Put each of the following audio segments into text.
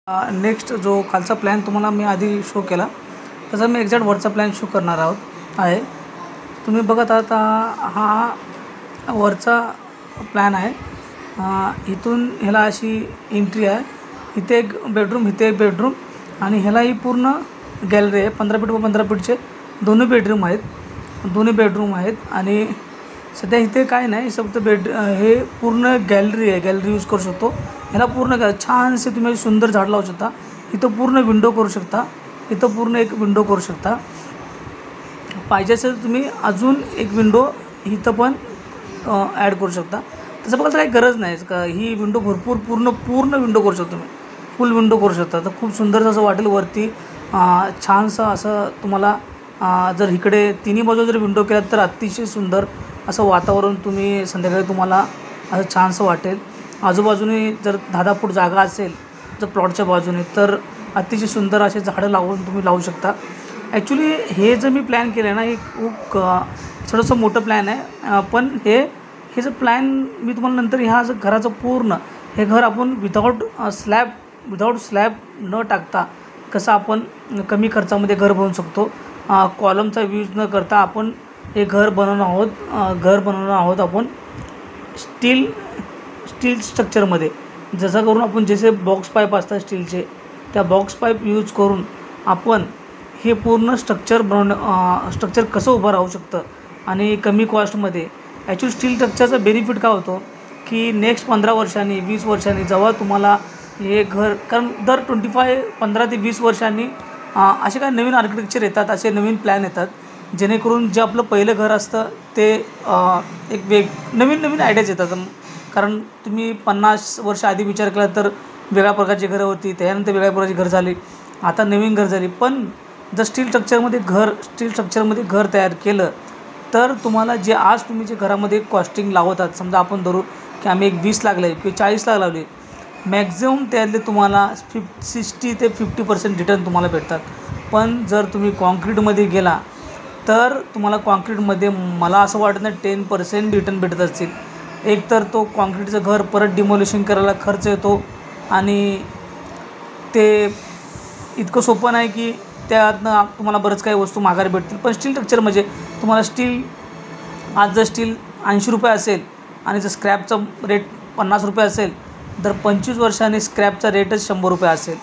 Next जो खालचा plan तुम्हाला मी आधी शो केला तसा मी एक्झॅक्ट वरचा प्लॅन शो करणार आहे. तुम्ही बघत आहात हा वरचा प्लॅन आहे. इथून ह्याला अशी एंट्री आहे. इथे एक बेडरूम, इथे एक बेडरूम आणि ह्याला ही पूर्ण गॅलरी आहे. 15 फीट व 15 फीटचे दोन्ही बेडरूम आहेत आणि सध्या इथे काय नाही, फक्त हे पूर्ण गॅलरी आहे. गॅलरी यूज करू शकतो. ह्याला पूर्ण छानसे तुम्ही सुंदर झाड लावू शकता. इथं पूर्ण विंडो करू शकता. इथं पूर्ण एक विंडो करू शकता. पाहिजे असेल तुम्ही अजून एक विंडो इथं पण ॲड करू शकता. तसं बघायला काही गरज नाही का, ही विंडो भरपूर पूर्ण विंडो करू शकतो तुम्ही. फुल विंडो करू शकता. तर खूप सुंदर असं वाटेल वरती. छानसं असं तुम्हाला जर इकडे तिन्ही बाजू जर विंडो केल्यात तर अतिशय सुंदर असं वातावरण तुम्ही संध्याकाळी तुम्हाला असं छानसं वाटेल. आजूबाजूने जर 10-10 फूट जागा असेल जर प्लॉटच्या बाजूने तर अतिशय सुंदर असे झाडं लावून तुम्ही लावू शकता. ॲक्च्युली हे जर मी प्लॅन केलं आहे ना, हे खूप थोडंसं मोठं प्लॅन आहे. पण हे जर प्लॅन मी तुम्हाला नंतर ह्या जर घराचं पूर्ण हे घर आपण विदाऊट स्लॅब न टाकता कसं आपण कमी खर्चामध्ये घर बनवू शकतो. कॉलमचा यूज न करता आपण हे घर बनवणार आहोत आपण स्टील स्ट्रक्चरमध्ये. जसं करून आपण जसे बॉक्स पाईप असतात स्टीलचे, त्या बॉक्स पाईप यूज करून आपण हे पूर्ण स्ट्रक्चर कसं उभं राहू शकतं आणि कमी कॉस्टमध्ये. ॲक्च्युली स्टील स्ट्रक्चरचा बेनिफिट काय होतो की नेक्स्ट 15 वर्षांनी 20 वर्षांनी जेव्हा तुम्हाला हे घर, कारण दर 15 ते 20 वर्षांनी असे काही नवीन आर्किटेक्चर येतात, असे नवीन प्लॅन येतात जेणेकरून जे आपलं पहिलं घर असतं ते एक नवीन आयडियाज येतात. कारण तुम्ही 50 वर्ष आधी विचार केला तर वेगळ्या प्रकारची घरं होती, त्यानंतर वेगळ्या प्रकारची घर झाली, आता नवीन घर झाली. पण जर स्टील स्ट्रक्चरमध्ये घर तयार केलं तर तुम्हाला जे आज तुम्ही जे घरामध्ये कॉस्टिंग लावतात, समजा आपण धरू की आम्ही एक 20 लाख लावले किंवा 40 लाख लावले, मॅक्झिमम त्यातले तुम्हाला 60 ते 50% रिटर्न तुम्हाला भेटतात. पण जर तुम्ही कॉन्क्रीटमध्ये गेला तर तुम्हाला कॉन्क्रीटमध्ये मला असं वाटत नाही 10% रिटर्न भेटत असतील. एक तर तो कॉन्क्रीटचं घर परत डिमोलिशन करायला खर्च येतो आणि ते इतकं सोपं नाही की त्यातनं तुम्हाला बरंच काही वस्तू माघारी भेटतील. पण स्टील स्ट्रक्चर म्हणजे तुम्हाला आज जर स्टील ₹80 असेल आणि जर स्क्रॅपचा रेट ₹50 असेल तर 25 वर्षांनी स्क्रॅपचा रेटच ₹100 असेल.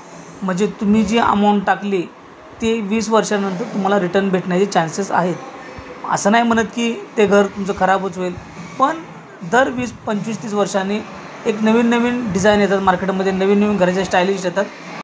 म्हणजे तुम्ही जी अमाऊंट टाकली ते 20 वर्षानंतर तुम्हाला रिटर्न भेटण्याचे चान्सेस आहेत. असं नाही म्हणत की ते घर तुमचं खराबच होईल, पण दर 20, 25, 30 वर्षांनी एक नवीन डिझाईन येतात मार्केटमध्ये, नवीन घराच्या स्टायलिश येतात.